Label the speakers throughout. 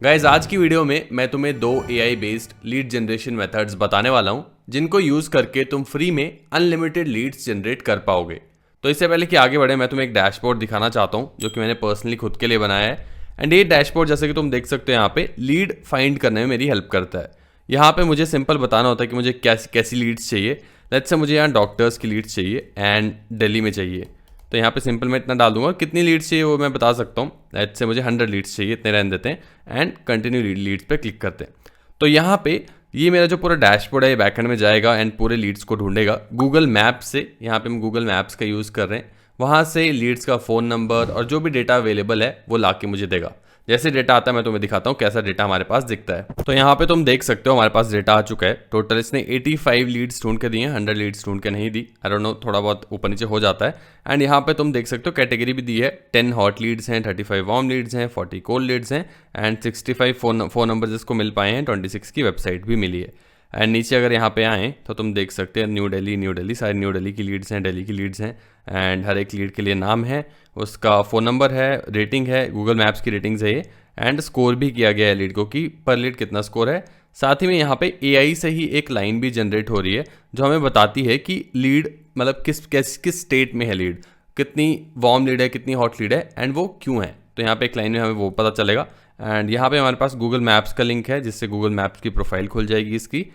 Speaker 1: Guys आज की video में मैं तुम्हें दो AI based lead generation methods बताने वाला हूं जिनको यूज करके तुम फ्री में अनलिमिटेड लीड्स जनरेट कर पाओगे। तो इससे पहले कि आगे बढ़े मैं तुम्हें एक डैशबोर्ड दिखाना चाहता हूं जो कि मैंने पर्सनली खुद के लिए बनाया है। एंड ये डैशबोर्ड जैसे कि तुम देख सकते हो यहाँ पे लीड फाइंड करने में मेरी हेल्प करता है। यहाँ पे मुझे सिंपल बताना होता है कि मुझे कैसी कैसी लीड्स चाहिए। लेट्स से मुझे यहाँ डॉक्टर्स की लीड्स चाहिए एंड दिल्ली में चाहिए, तो यहाँ पे सिंपल मैं इतना डाल दूंगा। कितनी लीड्स चाहिए वो मैं बता सकता हूँ। लेट्स से मुझे 100 लीड्स चाहिए, इतने रहने देते हैं एंड कंटिन्यू लीड्स पे क्लिक करते हैं। तो यहाँ पे ये मेरा जो पूरा डैशबोर्ड है ये बैकएंड में जाएगा एंड पूरे लीड्स को ढूंढेगा गूगल मैप से। यहाँ पे हम गूगल मैप्स का यूज़ कर रहे हैं, वहाँ से लीड्स का फ़ोन नंबर और जो भी डेटा अवेलेबल है वो ला के मुझे देगा। जैसे डेटा आता है मैं तुम्हें दिखाता हूँ कैसा डेटा हमारे पास दिखता है। तो यहाँ पे तुम देख सकते हो हमारे पास डेटा आ चुका है। टोटल इसने 85 लीड्स ढूंढ के दिए हैं, 100 लीड्स ढूंढ के नहीं दी। आई डोंट नो, थोड़ा बहुत ऊपर नीचे हो जाता है। एंड यहाँ पे तुम देख सकते हो कैटेगरी भी दी है। 10 हॉट लीड्स हैं, 35 वार्म लीड्स हैं, 40 कोल्ड लीड्स हैं एंड 65 फोन नंबर जिसको मिल पाए हैं, 26 की वेबसाइट भी मिली है। एंड नीचे अगर यहाँ पे आएँ तो तुम देख सकते हैं न्यू दिल्ली सारी न्यू दिल्ली की लीड्स हैं, दिल्ली की लीड्स हैं एंड हर एक लीड के लिए नाम है, उसका फ़ोन नंबर है, रेटिंग है, गूगल मैप्स की रेटिंग्स है ये एंड स्कोर भी किया गया है लीड को कि पर लीड कितना स्कोर है। साथ ही में यहाँ पे AI से ही एक लाइन भी जनरेट हो रही है जो हमें बताती है कि लीड मतलब किस स्टेट में है लीड, कितनी वार्म लीड है, कितनी हॉट लीड है एंड वो क्यों है। तो यहाँ पे एक लाइन में हमें वो पता चलेगा। एंड यहाँ पे हमारे पास गूगल मैप्स का लिंक है जिससे गूगल मैप्स की प्रोफाइल खुल जाएगी इसकी।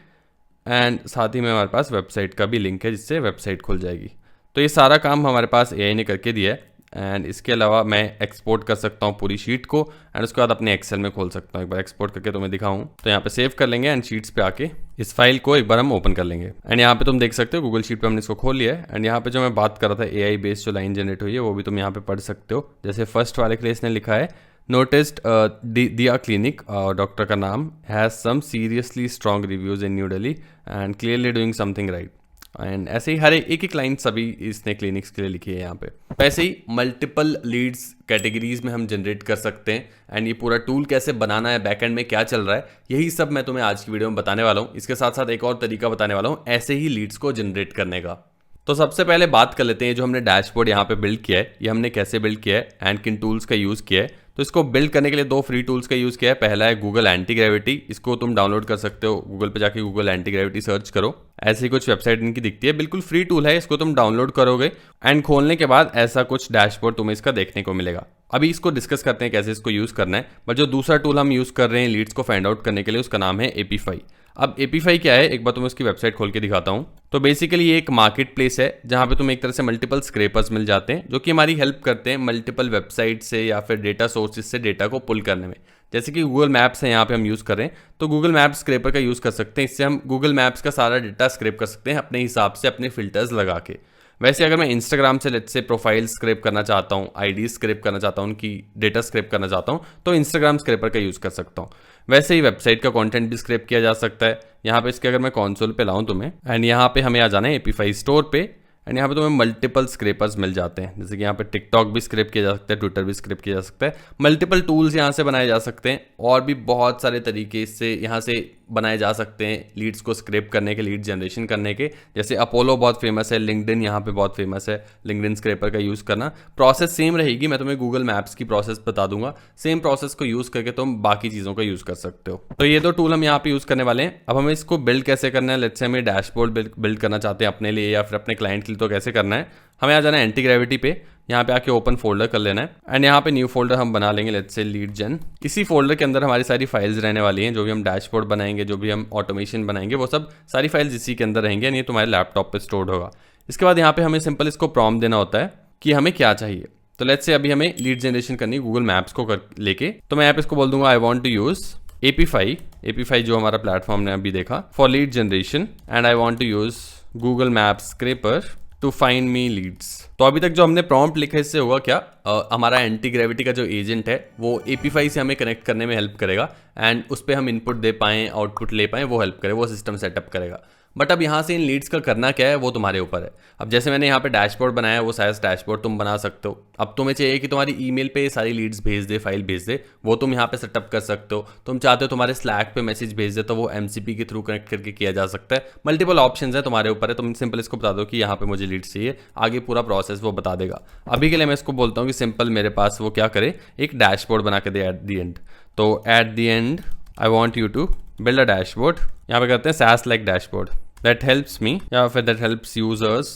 Speaker 1: एंड साथ ही में हमारे पास वेबसाइट का भी लिंक है जिससे वेबसाइट खुल जाएगी। तो ये सारा काम हमारे पास AI ने करके दिया है। एंड इसके अलावा मैं एक्सपोर्ट कर सकता हूँ पूरी शीट को एंड उसके बाद अपने एक्सेल में खोल सकता हूँ। एक बार एक्सपोर्ट करके तुम्हें दिखाऊँ तो यहाँ पे सेव कर लेंगे एंड शीट्स पे आके इस फाइल को एक बार हम ओपन कर लेंगे। एंड यहाँ पे तुम देख सकते हो गूगल शीट पे हमने इसको खोल लिया है। एंड यहाँ पे जो मैं बात कर रहा था AI बेस्ड जो लाइन जनरेट हुई है वो भी तुम यहाँ पे पढ़ सकते हो। जैसे फर्स्ट वाले के लिए इसने लिखा है नोटिस्ड दिया क्लिनिक, डॉक्टर का नाम, has some seriously strong reviews in New Delhi and clearly doing something right. And ऐसे ही हर एक लाइन सभी इसने क्लिनिक्स के लिए लिखी है यहाँ पे। वैसे ही मल्टीपल लीड्स कैटेगरीज में हम जनरेट कर सकते हैं। एंड ये पूरा टूल कैसे बनाना है, बैकएंड में क्या चल रहा है, यही सब मैं तुम्हें आज की वीडियो में बताने वाला हूँ। इसके साथ साथ एक और तरीका बताने वाला हूँ ऐसे ही लीड्स को जनरेट करने का। तो सबसे पहले बात कर लेते हैं जो हमने डैशबोर्ड यहाँ पे बिल्ड किया है ये हमने कैसे बिल्ड किया है एंड किन टूल्स का यूज़ किया है। तो इसको बिल्ड करने के लिए दो फ्री टूल्स का यूज़ किया है। पहला है गूगल एंटी ग्रेविटी, इसको तुम डाउनलोड कर सकते हो। गूगल पे जाके गूगल एंटी ग्रेविटी सर्च करो, ऐसी कुछ वेबसाइट इनकी दिखती है, बिल्कुल फ्री टूल है। इसको तुम डाउनलोड करोगे एंड खोलने के बाद ऐसा कुछ डैशबोर्ड तुम्हें इसका देखने को मिलेगा। अभी इसको डिस्कस करते हैं कैसे इसको यूज़ करना है। बट जो दूसरा टूल हम यूज़ कर रहे हैं लीड्स को फाइंड आउट करने के लिए उसका नाम है एपीफाई। अब एपीफाई क्या है एक बार तुम्हें उसकी वेबसाइट खोल के दिखाता हूँ। तो बेसिकली ये एक मार्केट प्लेस है जहाँ पे तुम्हें एक तरह से मल्टीपल स्क्रैपर्स मिल जाते हैं जो कि हमारी हेल्प करते हैं मल्टीपल वेबसाइट से या फिर डेटा सोर्सेज से डेटा को पुल करने में। जैसे कि गूगल मैप्स है यहाँ पे हम यूज़ कर रहे हैं तो गूगल मैप्स स्क्रैपर का यूज़ कर सकते हैं। इससे हम गूगल मैप्स का सारा डेटा स्क्रैप कर सकते हैं अपने हिसाब से, अपने फिल्टर्स लगा के। वैसे अगर मैं इंस्टाग्राम से लेट्स से प्रोफाइल स्क्रैप करना चाहता हूँ, आईडी स्क्रैप करना चाहता हूँ, उनकी डेटा स्क्रैप करना चाहता हूँ तो इंस्टाग्राम स्क्रैपर का यूज़ कर सकता हूँ। वैसे ही वेबसाइट का कंटेंट भी स्क्रैप किया जा सकता है। यहाँ पे इसके अगर मैं कंसोल पे लाऊं तुम्हें एंड यहाँ पे हमें आ जाना है एपीफाई स्टोर पे एंड यहाँ पे तुम्हें मल्टीपल स्क्रैपर्स मिल जाते हैं। जैसे कि यहाँ पे टिकटॉक भी स्क्रैप किया जा सकता है, ट्विटर भी स्क्रैप किया जा सकता है। मल्टीपल टूल्स यहाँ से बनाए जा सकते हैं और भी बहुत सारे तरीके इससे यहाँ से बनाए जा सकते हैं लीड्स को स्क्रैप करने के, लीड जनरेशन करने के। जैसे अपोलो बहुत फेमस है, लिंक्डइन यहाँ पे बहुत फेमस है, लिंक्डइन स्क्रैपर का यूज़ करना। प्रोसेस सेम रहेगी, मैं तुम्हें गूगल मैप्स की प्रोसेस बता दूंगा। सेम प्रोसेस को यूज़ करके तुम बाकी चीज़ों का यूज़ कर सकते हो। तो ये दो टूल हम यहाँ पे यूज़ करने वाले हैं। अब हमें इसको बिल्ड कैसे करना है, लेट्स से हमें डैशबोर्ड बिल्ड करना चाहते हैं अपने लिए या फिर अपने क्लाइंट के लिए, तो कैसे करना है। हमें आ जाना है एंटी ग्रेविटी पे, यहाँ पे आके ओपन फोल्डर कर लेना है एंड यहाँ पे न्यू फोल्डर हम बना लेंगे लेट्स से लीड जन। इसी फोल्डर के अंदर हमारी सारी फाइल्स रहने वाली हैं, जो भी हम डैशबोर्ड बनाएंगे, जो भी हम ऑटोमेशन बनाएंगे, वो सब सारी फाइल्स इसी के अंदर रहेंगे एंड ये तुम्हारे लैपटॉप पे स्टोर्ड होगा। इसके बाद यहाँ पे हमें सिंपल इसको प्रॉम्प्ट देना होता है कि हमें क्या चाहिए। तो लेट्स से अभी हमें लीड जनरेशन करनी है गूगल मैप्स को लेके, तो मैं यहाँ पे इसको बोल दूंगा I want to use Apify जो हमारा प्लेटफॉर्म ने अभी देखा for lead generation and I want to use Google Maps scraper to find me leads. तो अभी तक जो हमने प्रॉम्प्ट लिखा है इससे होगा क्या, हमारा एंटी ग्रेविटी का जो एजेंट है वो एपीफाई से हमें कनेक्ट करने में हेल्प करेगा एंड उस पर हम इनपुट दे पाएँ, आउटपुट ले पाएँ, वो हेल्प करे, वो सिस्टम सेटअप करेगा। बट अब यहाँ से इन लीड्स का करना क्या है वो तुम्हारे ऊपर है। अब जैसे मैंने यहाँ पे डैशबोर्ड बनाया, वो साइज डैशबोर्ड तुम बना सकते हो। अब तुम्हें चाहिए कि तुम्हारी ईमेल पे सारी लीड्स भेज दे, फाइल भेज दे, वो तुम यहाँ पे सेटअप कर सकते हो। तुम चाहते हो तुम्हारे स्लैक पे मैसेज भेज दे तो वो एमसीपी के थ्रू कनेक्ट करके किया जा सकता है। मल्टीपल ऑप्शंस है, तुम्हारे ऊपर है। तुम सिंपल इसको बता दो कि यहाँ पे मुझे लीड्स चाहिए, आगे पूरा प्रोसेस वो बता देगा। अभी के लिए मैं इसको बोलता हूँ कि सिंपल मेरे पास वो क्या करे, एक डैशबोर्ड बना के दे एट दी एंड। तो at the end I want you to build a dashboard, यहाँ पे करते हैं SaaS like dashboard that helps me या फिर that helps users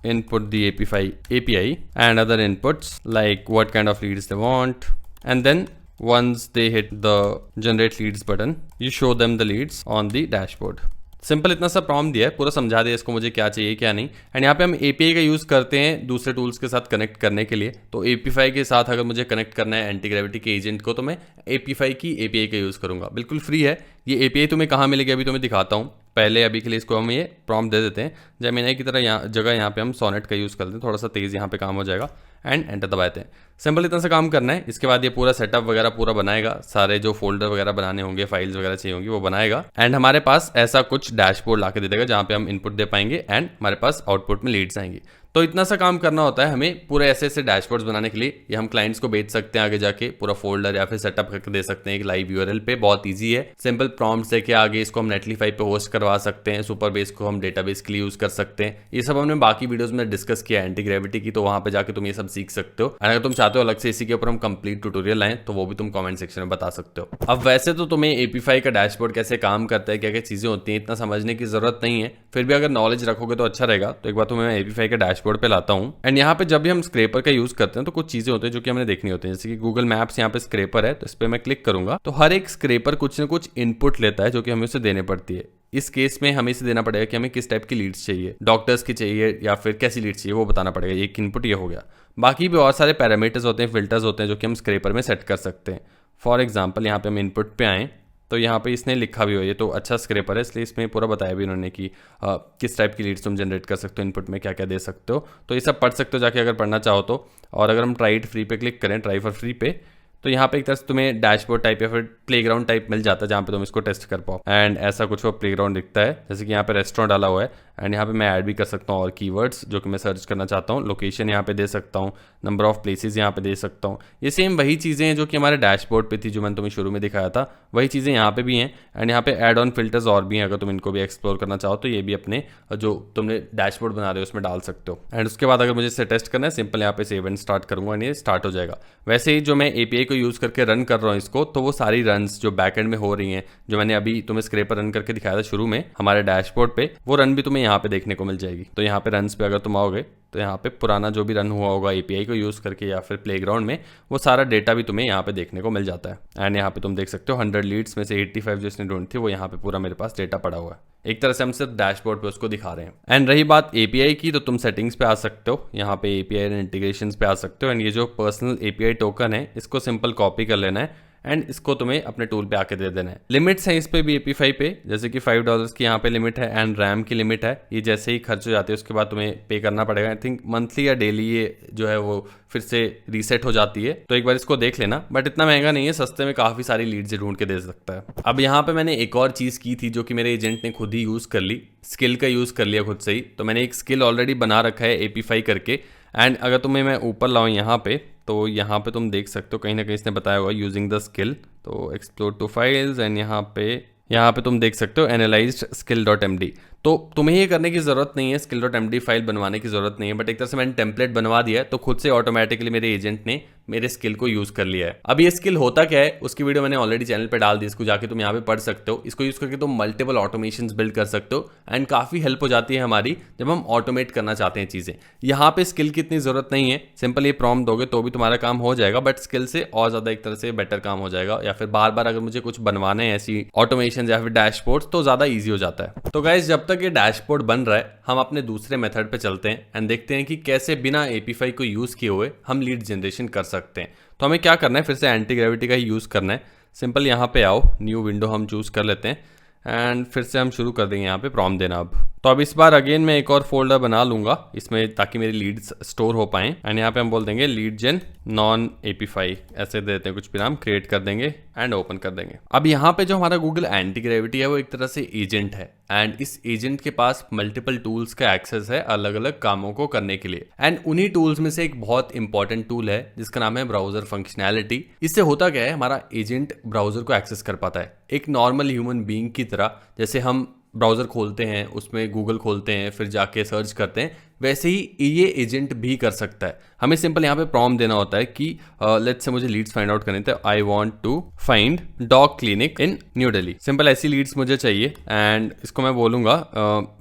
Speaker 1: input the API and other inputs like what kind of leads they want, and then once they hit the generate leads button you show them the leads on the dashboard। Simple इतना सा prompt दिया है, पूरा समझा दिया इसको मुझे क्या चाहिए क्या नहीं। एंड यहाँ पे हम API का यूज़ करते हैं दूसरे टूल्स के साथ कनेक्ट करने के लिए। तो API के साथ अगर मुझे कनेक्ट करना है एंटी ग्रेविटी के एजेंट को तो मैं API की API का यूज़ करूँगा, बिल्कुल फ्री है। ये API तुम्हें कहाँ मिलेगी अभी तुम्हें दिखाता हूँ। पहले अभी के लिए इसको हम ये प्रॉम्प्ट दे देते हैं। जेमिनी की तरह यहाँ पे हम सोनेट का यूज़ करते हैं, थोड़ा सा तेज़ यहाँ पे काम हो जाएगा एंड एंटर दबाते हैं। सिंपल इतना सा काम करना है। इसके बाद ये पूरा सेटअप वगैरह पूरा बनाएगा, सारे जो फोल्डर वगैरह बनाने होंगे, फाइल्स वगैरह चाहिए होंगी वो बनाएगा एंड हमारे पास ऐसा कुछ डैशबोर्ड ला के दे देगा जहाँ पे हम इनपुट दे पाएंगे एंड हमारे पास आउटपुट में लीड्स आएंगी। तो इतना सा काम करना होता है हमें पूरे ऐसे डैशबोर्ड्स बनाने के लिए। ये हम क्लाइंट्स को बेच सकते हैं आगे जाके, पूरा फोल्डर या फिर सेटअप करके दे सकते हैं एक लाइव यूआरएल पे, बहुत इजी है। सिंपल प्रॉम्प्ट्स देके आगे इसको हम नेटलीफाई पे होस्ट करवा सकते हैं, सुपरबेस को हम डेटाबेस के लिए यूज कर सकते हैं। ये सब हमने बाकी वीडियोस में डिस्कस किया है एंटी ग्रेविटी की, तो वहां पे जाके तुम ये सब सीख सकते हो। अगर तुम चाहते हो अलग से इसी के ऊपर हम कंप्लीट ट्यूटोरियल लाएं तो वो भी तुम कमेंट सेक्शन में बता सकते हो। अब वैसे तो तुम्हें API का डैशबोर्ड कैसे काम करता है, क्या क्या चीजें होती हैं, इतना समझने की जरूरत नहीं है। फिर भी अगर नॉलेज रखोगे तो अच्छा रहेगा। तो एक बार तुम्हें API के डैशबोर्ड पे लाता हूँ एंड यहाँ पे जब भी हम स्क्रैपर का यूज करते हैं तो कुछ चीजें होती है जो कि हमने देखनी होती है। जैसे कि गूगल मैप्स यहाँ पे स्क्रैपर है, तो इस पे मैं क्लिक करूंगा तो हर एक स्क्रैपर कुछ ना कुछ इनपुट लेता है जो कि हमें उसे देने पड़ती है। इस केस में हमें इसे देना पड़ेगा कि हमें किस टाइप की लीड्स चाहिए, डॉक्टर्स की चाहिए या फिर कैसी लीड्स चाहिए वो बताना पड़ेगा। एक इनपुट ये हो गया। बाकी भी और सारे पैरामीटर्स होते हैं, फिल्टर्स होते हैं जो कि हम स्क्रैपर में सेट कर सकते हैं। फॉर एग्जाम्पल यहाँ पे हम इनपुट पे आएँ तो यहाँ पे इसने लिखा भी हो, ये तो अच्छा स्क्रैपर है इसलिए इसमें पूरा बताया भी उन्होंने कि किस टाइप की लीड्स तुम जनरेट कर सकते हो, इनपुट में क्या क्या दे सकते हो। तो ये सब पढ़ सकते हो जाके अगर पढ़ना चाहो तो। और अगर हम ट्राई इट फ्री पे क्लिक करें, ट्राई फॉर फ्री पे, तो यहाँ पे एक तरह से तुम्हें डैशबोर्ड टाइप या फिर प्लेग्राउंड टाइप मिल जाता है जहाँ पे तुम इसको टेस्ट कर पाओ। एंड ऐसा कुछ वो प्लेग्राउंड दिखता है, जैसे कि यहाँ पे रेस्टोरेंट डाला हुआ है एंड यहाँ पे मैं ऐड भी कर सकता हूँ और कीवर्ड्स जो कि मैं सर्च करना चाहता हूँ। लोकेशन यहाँ पे दे सकता हूँ, नंबर ऑफ प्लेसेस यहाँ पे दे सकता हूँ। ये सेम वही चीज़ें हैं जो कि हमारे डैशबोर्ड पे थी, जो मैंने तुम्हें शुरू में दिखाया था, वही चीज़ें यहाँ पे भी हैं। एंड यहाँ पे एड ऑन फिल्टर्स और भी हैं, अगर तुम इनको भी एक्सप्लोर करना चाहो तो ये भी अपने जो तुमने डैशबोर्ड बना रहे हो उसमें डाल सकते हो। एंड उसके बाद अगर मुझे इसे टेस्ट करना है, सिंपल यहाँ पे सेव एंड स्टार्ट करूँगा एंड ये स्टार्ट हो जाएगा। वैसे ही जो मैं API को यूज़ करके रन कर रहा हूँ इसको, तो वो सारी रन्स जो बैकएंड में हो रही हैं, जो मैंने अभी तुम्हें स्क्रैपर रन करके दिखाया था शुरू में हमारे डैशबोर्ड पे, वो रन भी तुम्हें यहाँ पे देखने को मिल जाएगी। तो यहाँ पे रन्स पे अगर तुम आओगे तो यहाँ पे पुराना जो भी रन हुआ होगा API को यूज़ करके या फिर प्लेग्राउंड में, वो सारा डेटा भी तुम्हें यहाँ पे देखने को मिल जाता है। एंड यहाँ पे तुम देख सकते हो 100 लीड्स में से 85 जो इसने ढूंढी थी वो यहाँ पे पूरा मेरे पास डेटा पड़ा हुआ है। एक तरह से हम सिर्फ डैशबोर्ड पे उसको दिखा रहे हैं। एंड रही बात API की, तो तुम सेटिंग्स पे आ सकते हो, यहाँ पे API एंड इंटीग्रेशंस पे आ सकते हो। एंड ये जो पर्सनल API टोकन है इसको सिंपल कॉपी कर लेना है एंड इसको तुम्हें अपने टूल पे आके दे देना है। लिमिट्स हैं इस पे भी API पे, जैसे कि $5 की यहाँ पे लिमिट है एंड रैम की लिमिट है। ये जैसे ही खर्च हो जाती है उसके बाद तुम्हें पे करना पड़ेगा। आई थिंक मंथली या डेली ये जो है वो फिर से रीसेट हो जाती है, तो एक बार इसको देख लेना। बट इतना महंगा नहीं है, सस्ते में काफ़ी सारी लीड्स ढूंढ के दे सकता है। अब यहाँ पे मैंने एक और चीज़ की थी जो कि मेरे एजेंट ने खुद ही यूज़ कर ली, स्किल का यूज़ कर लिया खुद से ही। तो मैंने एक स्किल ऑलरेडी बना रखा है API करके। एंड अगर तुम्हें मैं ऊपर लाऊं यहाँ पे, तो यहाँ पे तुम देख सकते हो कहीं ना कहीं इसने बताया हुआ यूजिंग द स्किल। तो एक्सप्लोर टू फाइल्स एंड यहाँ पे तुम देख सकते हो एनालाइज्ड skill.md। तो तुम्हें ये करने की ज़रूरत नहीं है, skill.md फाइल बनवाने की ज़रूरत नहीं है। बट एक तरह से मैंने टेम्पलेट बनवा दिया है, तो खुद से ऑटोमेटिकली मेरे एजेंट ने मेरे स्किल को यूज़ कर लिया है। अब ये स्किल होता क्या है उसकी वीडियो मैंने ऑलरेडी चैनल पे डाल दी, इसको जाके तुम यहाँ पे पढ़ सकते हो। इसको यूज़ करके तुम मल्टीपल ऑटोमेशंस बिल्ड कर सकते हो एंड काफ़ी हेल्प हो जाती है हमारी जब हम ऑटोमेट करना चाहते हैं चीज़ें। यहाँ पे स्किल की इतनी ज़रूरत नहीं है, सिंपल ये प्रॉम्प्ट दोगे तो भी तुम्हारा काम हो जाएगा। बट स्किल से और ज़्यादा एक तरह से बेटर काम हो जाएगा, या फिर बार बार अगर मुझे कुछ बनवाने हैं ऐसी ऑटोमेशन या फिर डैशबोर्ड तो ज़्यादा ईजी हो जाता है। तो गाइस जब तक ये डैशबोर्ड बन रहा है हम अपने दूसरे मेथड पे चलते हैं एंड देखते हैं कि कैसे बिना API को यूज़ किए हुए हम लीड जनरेशन कर सकते हैं। तो हमें क्या करना है, फिर से एंटी ग्रेविटी का ही यूज़ करना है। सिंपल यहाँ पे आओ, न्यू विंडो हम चूज़ कर लेते हैं एंड फिर से हम शुरू कर देंगे यहाँ पे प्रॉम्प्ट देना। अब इस बार अगेन मैं एक और फोल्डर बना लूंगा इसमें ताकि मेरी लीड्स स्टोर हो पाएं। एंड यहाँ पे हम बोल देंगे लीड जेन नॉन API, ऐसे देते हैं कुछ भी नाम, क्रिएट कर देंगे एंड ओपन कर देंगे। अब यहाँ पे जो हमारा गूगल एंटी ग्रेविटी है वो एक तरह से एजेंट है एंड इस एजेंट के पास मल्टीपल टूल्स का एक्सेस है अलग अलग कामों को करने के लिए। एंड उन्हीं टूल्स में से एक बहुत इंपॉर्टेंट टूल है जिसका नाम है ब्राउजर फंक्शनैलिटी। इससे होता क्या है, हमारा एजेंट ब्राउजर को एक्सेस कर पाता है एक नॉर्मल ह्यूमन बीइंग की तरह। जैसे हम ब्राउज़र खोलते हैं, उसमें गूगल खोलते हैं, फिर जाके सर्च करते हैं, वैसे ही ये एजेंट भी कर सकता है। हमें सिंपल यहाँ पे प्रॉम्प्ट देना होता है कि लेट्स से मुझे लीड्स फाइंड आउट करने थे, I want to find dog clinic in New Delhi. Simple ऐसी लीड्स मुझे चाहिए एंड इसको मैं बोलूँगा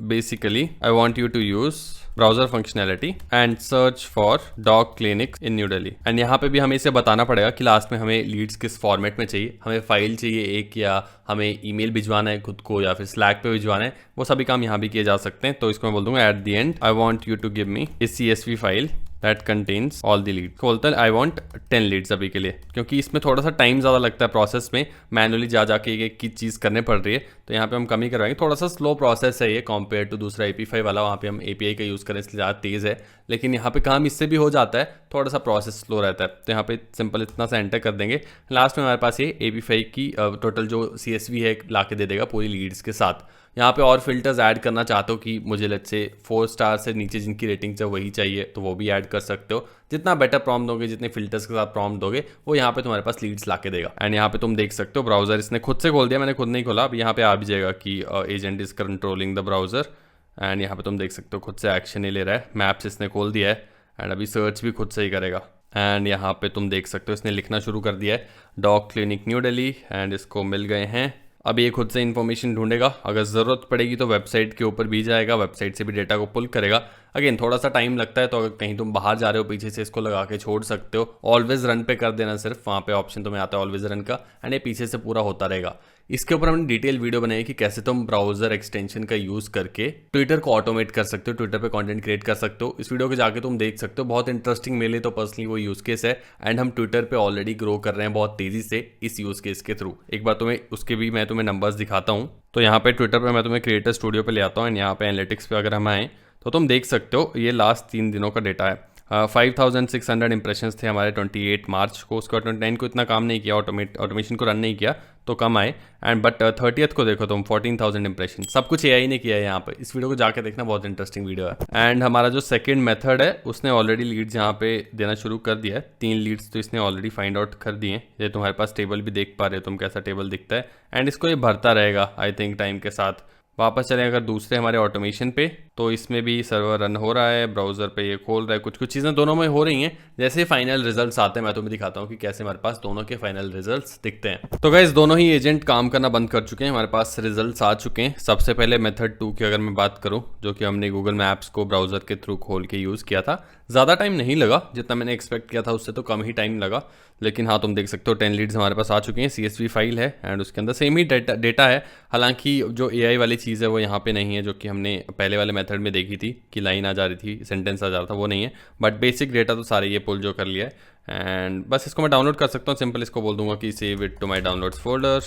Speaker 1: basically I want you to use browser functionality and search for dog clinic in New Delhi. And यहाँ पे भी हमें इसे बताना पड़ेगा कि लास्ट में हमें लीड्स किस फॉर्मेट में चाहिए, हमें फाइल चाहिए एक, या हमें ईमेल भिजवाना है खुद को, या फिर स्लैक पे भिजवाना है। वो सभी काम यहाँ भी किए जा सकते हैं। तो इसको मैं बोल दूंगा at the end I want you to give me a CSV file that contains all the lead. बोलता है आई वांट 10 लीड्स अभी के लिए, क्योंकि इसमें थोड़ा सा टाइम ज़्यादा लगता है प्रोसेस में, मैनुअली जा जाके एक चीज़ करने पड़ रही है। तो यहाँ पे हम कमी करवाएंगे, थोड़ा सा स्लो प्रोसेस है ये कंपेयर टू दूसरा AP5 वाला, वहाँ पे हम API का यूज़ करें इसलिए ज़्यादा तेज़ है। लेकिन यहाँ पे काम इससे भी हो जाता है, थोड़ा सा प्रोसेस स्लो रहता है। तो यहाँ पे सिंपल इतना सा एंटर कर देंगे, लास्ट में हमारे पास ये AP5 की टोटल जो CSV है ला के दे देगा पूरी लीड्स के साथ। यहाँ पे और फिल्टर्स ऐड करना चाहते हो कि मुझे लेट्स से 4 स्टार से नीचे जिनकी रेटिंग है वही चाहिए, तो वो भी ऐड कर सकते हो। जितना बेटर प्रॉम्प्ट दोगे, जितने फिल्टर्स के साथ प्रॉम्प्ट दोगे, वो यहाँ पे तुम्हारे पास लीड्स ला के देगा। एंड यहाँ पे तुम देख सकते हो ब्राउजर इसने खुद से खोल दिया, मैंने खुद नहीं खोला। अब यहाँ पे आ भी जाएगा कि agent is controlling the browser. And यहाँ पे तुम देख सकते हो खुद से एक्शन ही ले रहा है, मैप्स इसने खोल दिया है एंड अभी सर्च भी खुद से ही करेगा। एंड यहाँ पे तुम देख सकते हो इसने लिखना शुरू कर दिया है dog clinic new Delhi, and इसको मिल गए हैं। अब ये खुद से इन्फॉर्मेशन ढूंढेगा, अगर ज़रूरत पड़ेगी तो वेबसाइट के ऊपर भी जाएगा, वेबसाइट से भी डेटा को पुल करेगा। अगेन थोड़ा सा टाइम लगता है, तो अगर कहीं तुम बाहर जा रहे हो पीछे से इसको लगा के छोड़ सकते हो। ऑलवेज रन पे कर देना, सिर्फ वहाँ पे ऑप्शन तुम्हें आता है ऑलवेज रन का, एंड ये पीछे से पूरा होता रहेगा। इसके ऊपर हमने डिटेल वीडियो बनाई है कि कैसे तुम ब्राउजर एक्सटेंशन का यूज करके ट्विटर को ऑटोमेट कर सकते हो, ट्विटर पे कंटेंट क्रिएट कर सकते हो। इस वीडियो को जाके तुम देख सकते हो, बहुत इंटरेस्टिंग मेरे लिए तो पर्सनली वो यूज केस है। एंड हम ट्विटर पे ऑलरेडी ग्रो कर रहे हैं बहुत तेजी से इस यूज केस के थ्रू। एक बार तुम्हें उसके भी मैं तुम्हें नंबर्स दिखाता हूँ। तो यहाँ पे ट्विटर पे मैं तुम्हें क्रिएटर स्टूडियो पे ले आता हूँ, एंड यहाँ पे एनालिटिक्स पे अगर हम आए तो तुम देख सकते हो ये लास्ट 3 दिनों का डेटा है। 5600 इंप्रेशंस थे हमारे 28 मार्च को, उसके बाद 29 को इतना काम नहीं किया, ऑटोमेशन को रन नहीं किया तो कम आए। एंड बट 30th को देखो तुम 14,000 इंप्रेशन, सब कुछ AI ने किया है यहाँ पे। इस वीडियो को जाके देखना, बहुत इंटरेस्टिंग वीडियो है। एंड हमारा जो सेकंड मेथड है उसने ऑलरेडी लीड्स यहाँ पे देना शुरू कर दिया है। 3 लीड्स तो इसने ऑलरेडी फाइंड आउट कर दिए हैं। ये तुम्हारे पास टेबल भी देख पा रहे हो तुम, कैसा टेबल दिखता है। एंड इसको ये भरता रहेगा आई थिंक टाइम के साथ। वापस चलें अगर दूसरे हमारे ऑटोमेशन पे, तो इसमें भी सर्वर रन हो रहा है, ब्राउजर पे ये खोल रहा है, कुछ कुछ चीज़ें दोनों में हो रही हैं। जैसे फाइनल रिजल्ट्स आते हैं मैं तुम्हें दिखाता हूँ कि कैसे हमारे पास दोनों के फाइनल रिजल्ट्स दिखते हैं। तो गाइस दोनों ही एजेंट काम करना बंद कर चुके हैं, हमारे पास रिजल्ट्स आ चुके हैं। सबसे पहले मेथड 2 की अगर मैं बात करूँ, जो कि हमने गूगल मैप्स को ब्राउजर के थ्रू खोल के यूज़ किया था, ज़्यादा टाइम नहीं लगा, जितना मैंने एक्सपेक्ट किया था उससे तो कम ही टाइम लगा। लेकिन हाँ तुम देख सकते हो 10 लीड्स हमारे पास आ चुके हैं, CSV फाइल है एंड उसके अंदर सेम ही डेटा है। हालांकि जो AI वाली चीज़ है वो यहाँ पे नहीं है, जो कि हमने पहले वाले मेथड में देखी थी कि लाइन आ जा रही थी, सेंटेंस आ जा रहा था, वो नहीं है। बट बेसिक डेटा तो सारे ये पुल जो कर लिया है। एंड बस इसको मैं डाउनलोड कर सकता हूँ, सिंपल इसको बोल दूंगा कि save it to my downloads folder,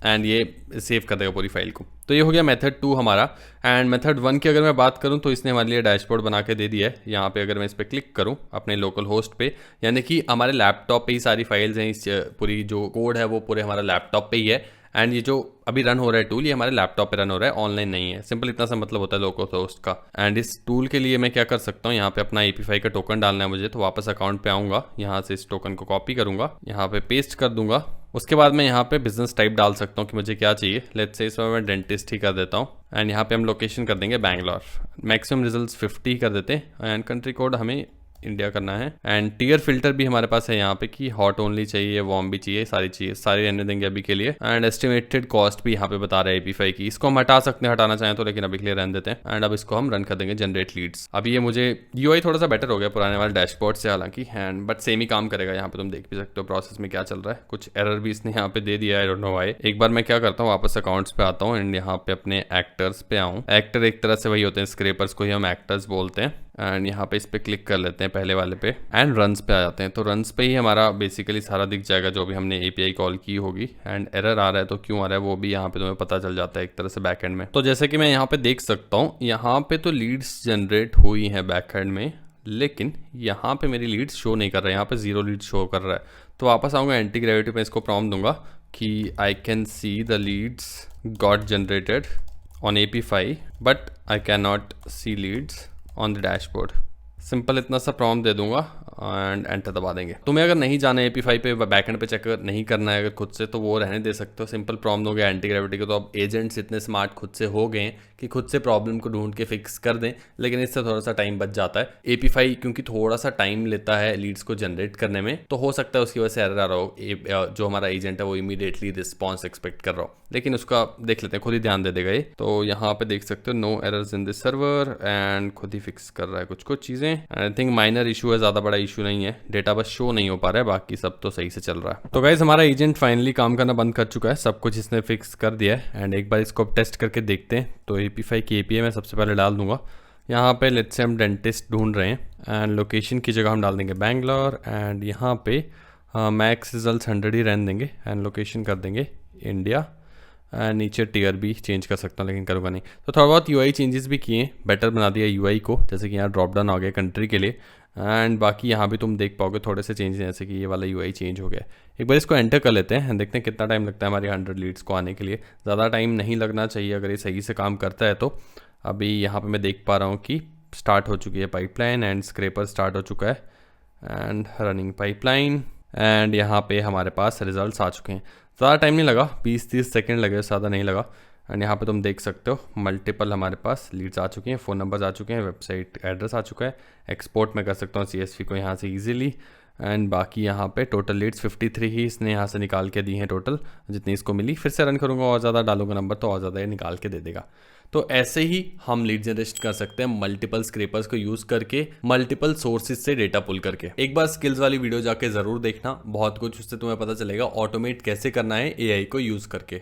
Speaker 1: and ये सेव कर देगा पूरी फाइल को। तो ये हो गया मेथड 2 हमारा। एंड मेथड 1 की अगर मैं बात करूं तो इसने हमारे लिए डैशबोर्ड बना के दे दिया है। यहाँ पे अगर मैं इस पर क्लिक करूं अपने लोकल होस्ट पे, यानी कि हमारे लैपटॉप पे ही सारी फाइल्स हैं, इस पूरी जो कोड है वो पूरे हमारा लैपटॉप पे ही है। एंड ये जो अभी रन हो रहा है टूल, ये हमारे लैपटॉप पे रन हो रहा है, ऑनलाइन नहीं है। सिंपल इतना सा मतलब होता है लोकल होस्ट का। एंड इस टूल के लिए मैं क्या कर सकता हूँ, यहाँ पे अपना AP5 का टोकन डालना है मुझे, तो वापस अकाउंट पे आऊँगा, यहाँ से इस टोकन को कॉपी करूँगा, यहाँ पे पेस्ट कर दूंगा। उसके बाद मैं यहाँ पे बिजनेस टाइप डाल सकता हूँ कि मुझे क्या चाहिए। लेट्स से इस बार मैं डेंटिस्ट ही कर देता हूँ। एंड यहाँ पे हम लोकेशन कर देंगे बैंगलोर, मैक्सिमम रिजल्ट्स 50 कर देते हैं। एंड कंट्री कोड हमें इंडिया करना है। एंड टीयर फिल्टर भी हमारे पास है यहाँ पे कि हॉट ओनली चाहिए, वार्म भी चाहिए, सारी चीज़ सारी रहने देंगे अभी के लिए। एंड एस्टिमेटेड कॉस्ट भी यहाँ पे बता रहा है AP5 की, इसको हम हटा सकते हैं हटाना चाहें तो, लेकिन अभी के लिए रहने देते हैं। एंड अब इसको हम रन कर देंगे जनरेट लीड्स। अभी ये मुझे UI थोड़ा सा बेटर हो गया पुराने वाले डैशबोर्ड से हालांकि, एंड बट सेम ही काम करेगा। यहाँ पे तुम देख भी सकते हो प्रोसेस में क्या चल रहा है, कुछ एरर भी इसने यहाँ पे दे दिया है, आई डोंट नो व्हाई। एक बार मैं क्या करता हूँ, वापस अकाउंट्स पे आता हूँ एंड यहाँ पे अपने एक्टर्स पे आऊँ। एक्टर एक तरह से वही होते हैं, स्क्रेपर्स को ही हम एक्टर्स बोलते हैं। एंड यहाँ पे इस पे क्लिक कर लेते हैं पहले वाले पे, एंड रन्स पे आ जाते हैं। तो रन्स पे ही हमारा बेसिकली सारा दिख जाएगा जो भी हमने API कॉल की होगी। एंड एरर आ रहा है तो क्यों आ रहा है वो भी यहाँ पे तुम्हें पता चल जाता है एक तरह से बैकएंड में। तो जैसे कि मैं यहाँ पे देख सकता हूँ, यहाँ पे तो लीड्स जनरेट हुई हैं बैकएंड में, लेकिन यहाँ पे मेरी लीड्स शो नहीं कर रहा है, यहाँ पे 0 लीड शो कर रहा है। तो वापस आऊँगा एंटी ग्रेविटी पे, इसको प्रॉम्प्ट दूंगा कि I can see the leads got generated on AP5 but I can not see leads on the dashboard. Simple इतना सा प्रॉम्प्ट दे दूंगा एंड एंटर दबा देंगे। तुम्हें अगर नहीं जाना है API पे बैकएंड पे चेक नहीं करना है अगर खुद से, तो वो रहने दे सकते हो। सिंपल प्रॉम्प्ट हो गया एंटी ग्रेविटी का। तो अब एजेंट्स इतने स्मार्ट खुद से हो गए हैं कि खुद से प्रॉब्लम को ढूंढ के फिक्स कर दें, लेकिन इससे थोड़ा सा टाइम बच जाता है। API क्योंकि थोड़ा सा टाइम लेता है लीड्स को जनरेट करने में, तो हो सकता है उसकी वजह से एरर आ रहा हो। जो हमारा एजेंट है वो इमीडिएटली रिस्पॉन्स एक्सपेक्ट कर रहा हो, लेकिन उसका देख लेते हैं, खुद ही ध्यान दे देगा ये। तो यहाँ पे देख सकते हो no errors in this server and खुद ही फिक्स कर रहा है कुछ चीजें। आई थिंक माइनर इशू है, ज्यादा बड़ा इशू नहीं है, डेटा बस शो नहीं हो पा रहा है, बाकी सब तो सही से चल रहा है। तो गाइस हमारा एजेंट फाइनली काम करना बंद कर चुका है, सब कुछ इसने फिक्स कर दिया है। एंड एक बार इसको अब टेस्ट करके देखते हैं। तो API की API मैं सबसे पहले डाल दूंगा। यहाँ पे लेट्स से हम डेंटिस्ट ढूंढ रहे हैं एंड लोकेशन की जगह हम डाल देंगे बैंगलोर। एंड यहाँ पे मैक्स रिजल्ट 100 ही रहने देंगे एंड लोकेशन कर देंगे इंडिया। एंड नीचे टीयर भी चेंज कर सकता हूँ, लेकिन करूँगा नहीं। तो थोड़ा बहुत UI चेंजेस भी किए, बेटर बना दिया UI को, जैसे कि यहाँ ड्रॉप डाउन आ गया कंट्री के लिए। एंड बाकी यहाँ भी तुम देख पाओगे थोड़े से चेंजेस, जैसे कि ये वाला UI चेंज हो गया। एक बार इसको एंटर कर लेते हैं, देखते हैं कितना टाइम लगता है हमारी 100 लीड्स को आने के लिए। ज़्यादा टाइम नहीं लगना चाहिए अगर ये सही से काम करता है तो। अभी यहाँ पे मैं देख पा रहा हूँ कि स्टार्ट हो चुकी है पाइपलाइन एंड स्क्रैपर स्टार्ट हो चुका है एंड रनिंग पाइपलाइन। एंड यहाँ पे हमारे पास रिजल्ट्स आ चुके हैं। ज़्यादा टाइम नहीं लगा, 20-30 सेकेंड लगे, ज़्यादा नहीं लगा। एंड यहाँ पे तुम देख सकते हो मल्टीपल हमारे पास लीड्स आ चुकी हैं, फ़ोन नंबर्स आ चुके हैं, वेबसाइट एड्रेस आ चुका है। एक्सपोर्ट मैं कर सकता हूँ CSV को यहाँ से ईजिली। एंड बाकी यहाँ पे टोटल लीड्स 53 ही इसने यहाँ से निकाल के दी हैं टोटल, जितनी इसको मिली। फिर से रन करूँगा और ज़्यादा डालूंगा नंबर तो और ज़्यादा ये निकाल के दे देगा। तो ऐसे ही हम लीड जनरेट कर सकते हैं मल्टीपल स्क्रैपर्स को यूज करके, मल्टीपल सोर्सेज से डेटा पुल करके। एक बार स्किल्स वाली वीडियो जाके जरूर देखना, बहुत कुछ उससे तुम्हें पता चलेगा ऑटोमेट कैसे करना है AI को यूज करके।